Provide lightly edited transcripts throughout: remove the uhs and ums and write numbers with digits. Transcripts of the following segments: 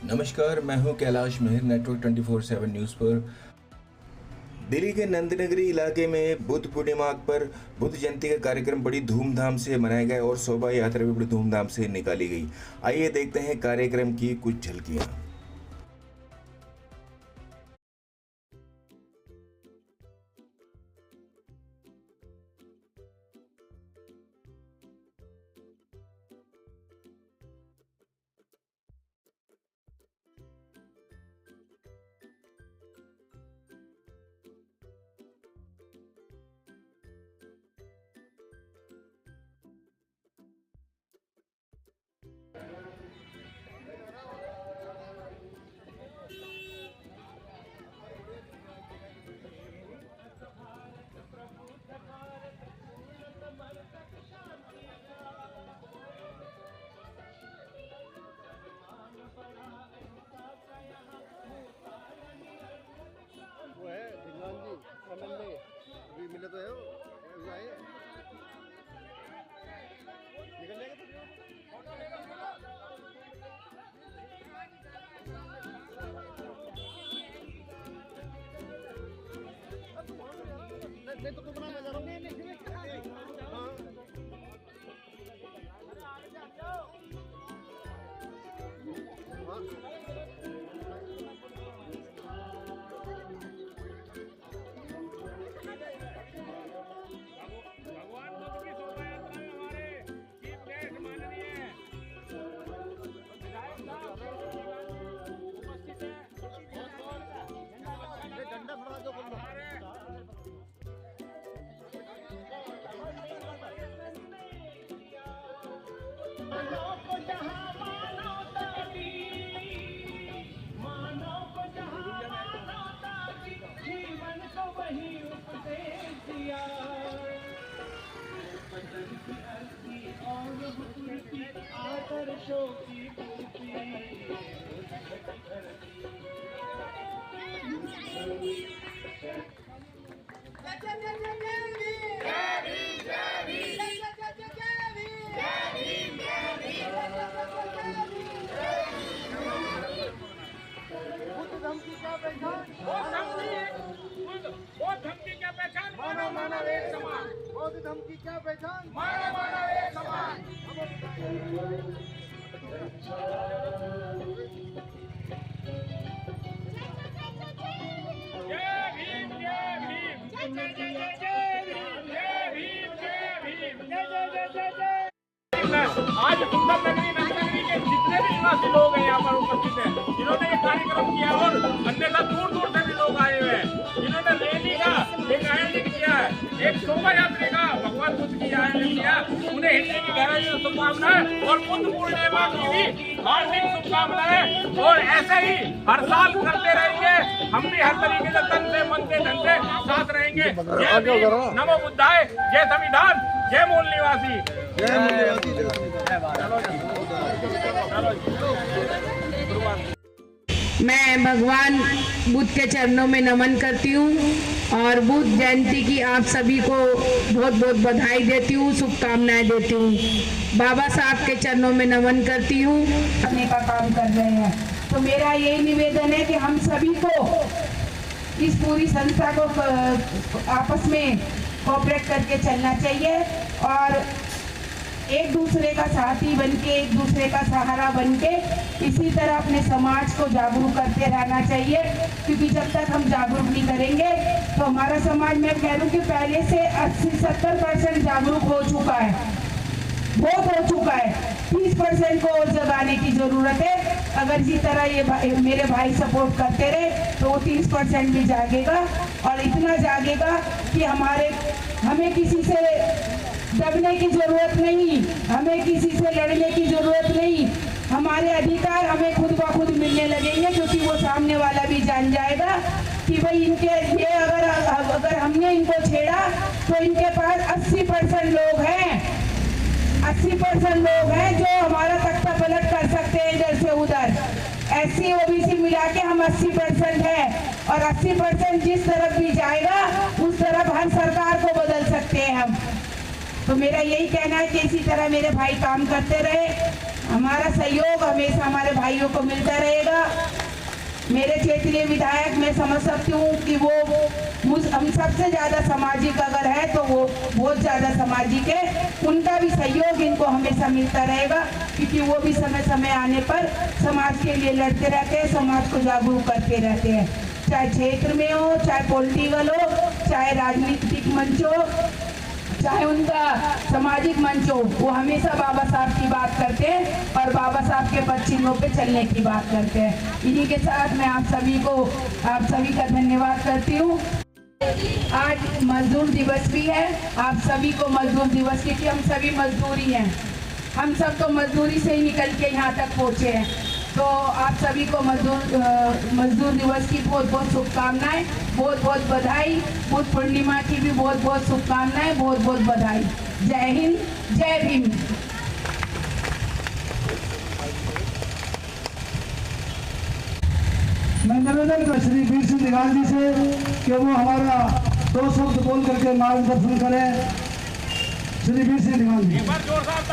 नमस्कार, मैं हूं कैलाश मेहर, नेटवर्क 24/7 न्यूज़ पर। दिल्ली के नंदनगरी इलाके में बुद्ध पूर्णिमा पर बुद्ध जयंती का कार्यक्रम बड़ी धूमधाम से मनाया गया और शोभा यात्रा भी बड़ी धूमधाम से निकाली गई। आइए देखते हैं कार्यक्रम की कुछ झलकियां। अभी मिले तो है वो आए निकल जाएगा नहीं तो बना मैं जा रहा आदर्शों की धमकी क्या पहचान मानव मानव एक समान। बौद्ध धमकी क्या पहचान मानव मानव एक समान। जय भीम जय भीम जय जय जय जय भीम जय भीम जय भीम जय जय जय जय। आज सुंदर नगरी नंदनगरी के जितने भी निवासी लोग हैं यहाँ पर उपस्थित हैं, जिन्होंने ये कार्यक्रम किया और अन्यथा दूर दूर से भी लोग आए हुए हैं, जिन्होंने रैली का एक आयोजन किया है, एक शोभा यात्रा का भगवान बुद्ध की आयोजन किया, उन्हें हिंदी की गहराई से शुभकामनाएं और बुद्ध पूर्णिमा की भी हार्दिक शुभकामनाएं। और ऐसे ही हर साल करते रहेंगे, हम भी हर तरीके से तन से मन से धन से साथ रहेंगे। जय भीम, नमो बुद्धाय, जय संविधान, जय मूल निवासी। मैं भगवान बुद्ध के चरणों में नमन करती हूँ और बुद्ध जयंती की आप सभी को बहुत बहुत बधाई देती हूँ, शुभकामनाएं देती हूँ। बाबा साहब के चरणों में नमन करती हूँ, करने का काम कर रहे हैं। तो मेरा यही निवेदन है कि हम सभी को इस पूरी संस्था को आपस में कोऑपरेट करके चलना चाहिए और एक दूसरे का साथी बनके, एक दूसरे का सहारा बनके इसी तरह अपने समाज को जागरूक करते रहना चाहिए। क्योंकि जब तक हम जागरूक नहीं करेंगे तो हमारा समाज, मैं कह रही हूँ कि पहले से 80-70% जागरूक हो चुका है, बहुत हो चुका है। 30% को और जगाने की जरूरत है। अगर इसी तरह ये मेरे भाई सपोर्ट करते रहे तो वो 30% भी जागेगा और इतना जागेगा कि हमें किसी से दबने की जरूरत नहीं, हमें किसी से लड़ने की जरूरत नहीं। हमारे अधिकार हमें खुद ब खुद मिलने लगेंगे, क्योंकि वो सामने वाला भी जान जाएगा कि भाई ये अगर हमने इनको छेड़ा तो इनके पास 80% लोग हैं, 80% लोग हैं जो हमारा तख्ता पलट कर सकते हैं इधर से उधर। SC OBC मिला के हम 80% है और 80% जिस तरफ भी जाएगा उस तरफ हर सरकार को बदल सकते हैं हम। तो मेरा यही कहना है कि इसी तरह मेरे भाई काम करते रहे हमारा सहयोग हमेशा हमारे भाइयों को मिलता रहेगा। मेरे क्षेत्रीय विधायक, मैं समझ सकती हूँ कि वो हम सबसे ज़्यादा सामाजिक अगर है तो वो बहुत ज़्यादा सामाजिक है। उनका भी सहयोग इनको हमेशा मिलता रहेगा, क्योंकि वो भी समय समय आने पर समाज के लिए लड़ते रहते हैं, समाज को जागरूक करते रहते हैं, चाहे क्षेत्र में हो, चाहे पॉलिटिकल हो, चाहे राजनीतिक मंच हो, चाहे उनका सामाजिक मंच हो। वो हमेशा बाबा साहब की बात करते हैं और बाबा साहब के पद पे चलने की बात करते हैं। इन्हीं के साथ मैं आप सभी का धन्यवाद करती हूँ। आज मजदूर दिवस भी है। आप सभी को मजदूर दिवस, क्योंकि हम सभी मजदूरी हैं, हम सब तो मजदूरी से ही निकल के यहाँ तक पहुँचे हैं। तो आप सभी को मजदूर दिवस की बहुत बहुत शुभकामनाएं, बहुत बहुत बधाई। बुद्ध पूर्णिमा की भी बहुत बहुत शुभकामनाएं, बहुत बहुत बधाई। जय हिंद, जय भीम। मैं निवेदन कर श्री वीर सिंह निगाल जी से कि वो हमारा 2 शब्द बोल करके मार्गदर्शन करें। श्री वीर सिंह निगाल जी,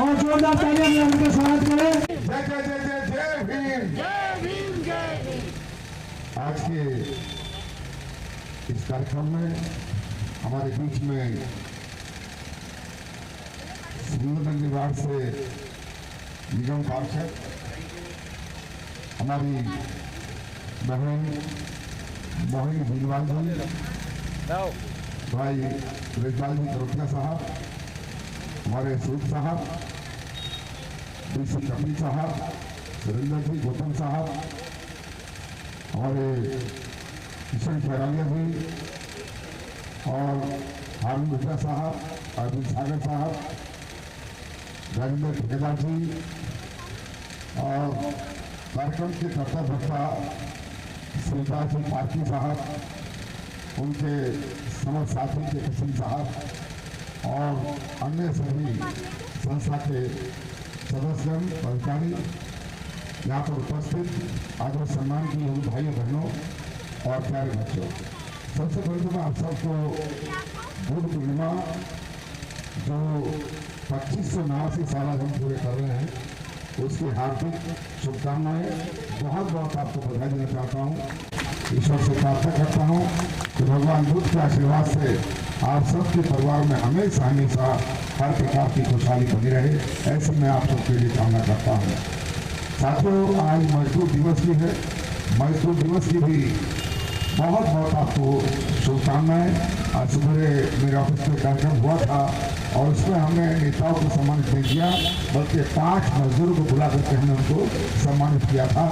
और जोरदार तालियां में उनका स्वागत करें। जय जय जय जय जय भीम, जय भीम, जय भीम। आज के इस कार्यक्रम में हमारे बीच में सुंदरनगर वार्ड से निगम पार्षद हमारी बहन मोहिनी भीलवाल जी, भाई ब्रजपाल जी करोटिया साहब, हमारे सूद साहब, डीसी कपिल साहब, सुरेंद्र जी, गौतम साहब, हमारे किशन खैरालिया जी और हारून गुप्ता साहब, अरविंद सागर साहब, राजेंद्र ठेकेदार जी और कार्यक्रम के कर्ता भर्ता सुल्तान सिंह पार्टी साहब, उनके समस्त साथी के किशन साहब और अन्य सभी संस्था के सदस्य अधिकारी यहाँ पर उपस्थित आदर सम्मान की हुई भाइयों बहनों और प्यारे बच्चों, सबसे पहले तो मैं आप सबको बुद्ध पूर्णिमा जो 2589 साल हम पूरे कर रहे हैं उसकी हार्दिक शुभकामनाएं, बहुत बहुत आपको बधाई देना चाहता हूँ। ईश्वर से प्रार्थना करता हूँ कि भगवान बुद्ध के आशीर्वाद से आप सबके परिवार में हमेशा हमेशा हर प्रकार की खुशहाली बनी रहे, ऐसे मैं आप सबके लिए कामना करता हूँ। साथियों, आज मजदूर दिवस भी है। मजदूर दिवस की भी बहुत बहुत आपको शुभकामनाएं। आज सुबह मेरे ऑफिस में कार्यक्रम हुआ था और उसमें हमने नेताओं को सम्मानित नहीं किया, बल्कि 5 मजदूरों को बुला करके हमने उनको सम्मानित किया था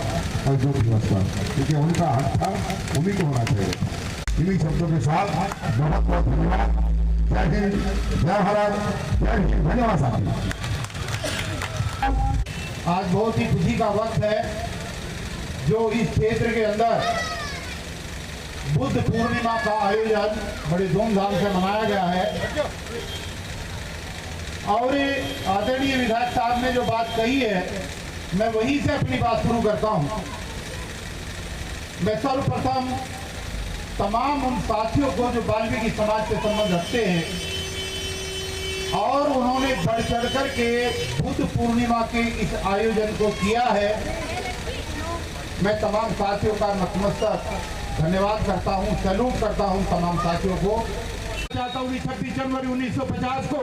मजदूर दिवस पर, क्योंकि उनका हक था, उन्हीं को होना चाहिए। इन्हीं शब्दों के साथ बहुत बहुत धन्यवाद। जय हिंद, जय भारत, जय हिंद। धन्यवाद साथी। आज बहुत ही खुशी का वक्त है जो इस क्षेत्र के अंदर बुद्ध पूर्णिमा का आयोजन बड़े धूमधाम से मनाया गया है। और आदरणीय विधायक साहब ने जो बात कही है, मैं वहीं से अपनी बात शुरू करता हूं। मैं सर्वप्रथम तमाम उन साथियों को जो वाल्मीकि समाज से संबंध रखते हैं और उन्होंने बढ़ चढ़ कर के बुद्ध पूर्णिमा के इस आयोजन को किया है, मैं तमाम साथियों का नतमस्तक धन्यवाद करता हूं, सैल्यूट करता हूं तमाम साथियों को। चाहता हूं कि 26 जनवरी 1950 को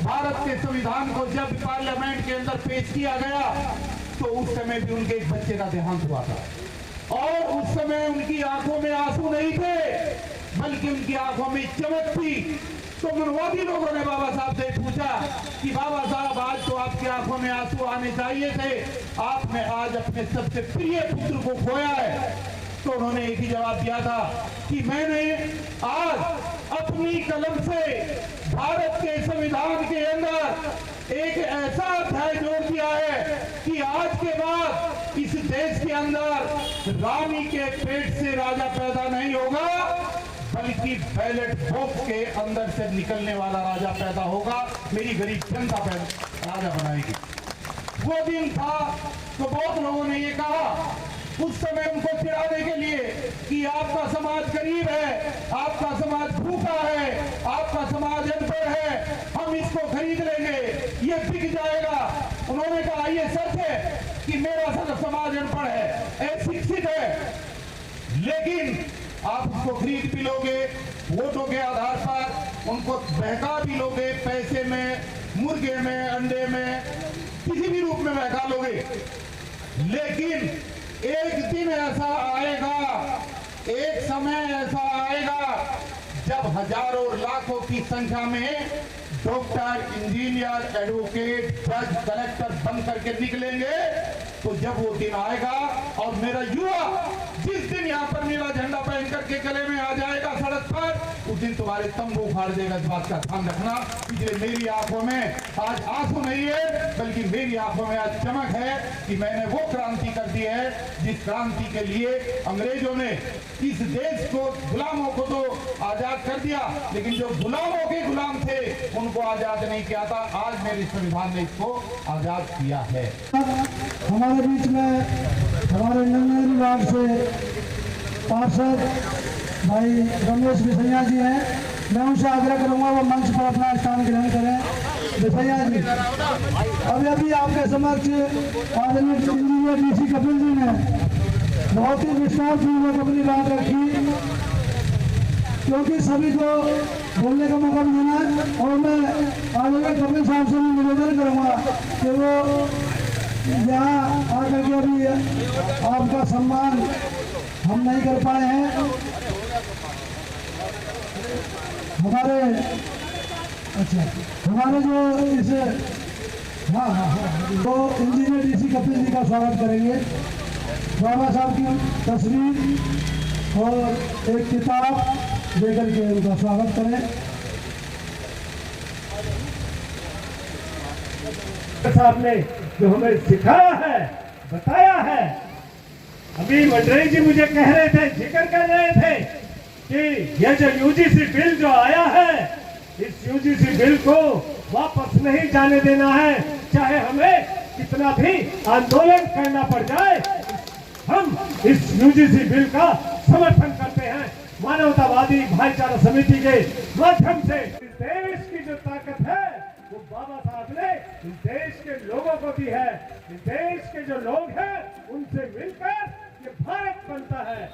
भारत के संविधान को जब पार्लियामेंट के अंदर पेश किया गया तो उस समय भी उनके एक बच्चे का देहांत हुआ था और उस समय उनकी आंखों में आंसू नहीं थे, बल्कि उनकी आंखों में चमक थी। तो मनवादी लोगों ने बाबा साहब से पूछा कि बाबा साहब, आज तो आपकी आंखों में आंसू आने चाहिए थे, आपने आज अपने सबसे प्रिय पुत्र को खोया है। तो उन्होंने एक ही जवाब दिया था कि मैंने आज अपनी कलम से भारत के संविधान के अंदर एक ऐसा अध्याय जोड़ दिया है कि आज के बाद इस देश के अंदर रानी के पेट से राजा पैदा नहीं होगा, बल्कि बैलेट बॉक्स के अंदर से निकलने वाला राजा पैदा होगा, मेरी गरीब जनता राजा बनाएगी। वो दिन था तो बहुत लोगों ने ये कहा उस समय उनको चिढ़ाने के लिए कि आपका समाज गरीब है, आपका समाज भूखा है, आपका समाज अनपढ़ है, हम इसको खरीद लेंगे, ये बिक जाएगा। उन्होंने कहा ये सच है कि मेरा समाज अनपढ़ है, अशिक्षित है, लेकिन आप उसको खरीद भी लोगे वोटों के आधार पर, उनको बहका भी लोगे, पैसे में, मुर्गे में, अंडे में, किसी भी रूप में बहका लोगे, लेकिन एक दिन ऐसा आएगा, एक समय ऐसा आएगा जब हजारों लाखों की संख्या में डॉक्टर, इंजीनियर, एडवोकेट, जज, कलेक्टर बन करके निकलेंगे। तो जब वो दिन आएगा और मेरा युवा जिस दिन यहाँ पर नीला झंडा पहन करके गले में आ जाएगा सड़क पर, उस दिन तुम्हारे तंबू उखाड़ देगा। इस बात का ध्यान रखना। इसलिए मेरी आंखों में आज आंसू नहीं है, बल्कि मेरी आंखों में आज चमक है कि मैंने वो क्रांति कर दी है जिस क्रांति के लिए अंग्रेजों ने इस देश को, गुलामों को तो आजाद कर दिया, लेकिन जो गुलामों के गुलाम थे उनको आजाद नहीं किया था। आज मेरे संविधान ने इसको आजाद किया है। हमारे बीच में हमारे नंदनगरी वार्ड से पार्षद भाई रमेश बिसैया जी हैं। मैं उनसे आग्रह करूंगा वो मंच पर अपना स्थान ग्रहण करें। बिसैया जी, अभी आपके समक्ष आदरणीय इंजीनियर डीसी कपिल जी ने बहुत ही विश्वास पूर्वक अपनी बात रखी, क्योंकि सभी को बोलने का मौका भी देना है। और मैं आदरणीय कपिल साहब से निवेदन करूंगा कि वो यहाँ आकर के अभी आपका सम्मान हम नहीं कर पाए हैं। हमारे जो इस तो इंजीनियर डीसी कपिल जी का स्वागत करेंगे। बाबा साहब की तस्वीर और एक किताब देकर के उनका स्वागत करें। साहब ने जो हमें सिखाया है, बताया है। अभी मंडरेश जी मुझे कह रहे थे, जिक्र कर रहे थे कि यह जो यूजीसी बिल जो आया है, इस यूजीसी बिल को वापस नहीं जाने देना है, चाहे हमें कितना भी आंदोलन करना पड़ जाए। हम इस यूजीसी बिल का समर्थन करते हैं। मानवतावादी भाईचारा समिति के माध्यम से देश की जो ताकत है वो बाबा साहब ने इस देश के लोगों को दी है। इस देश के जो लोग हैं उनसे मिलकर ये भारत बनता है।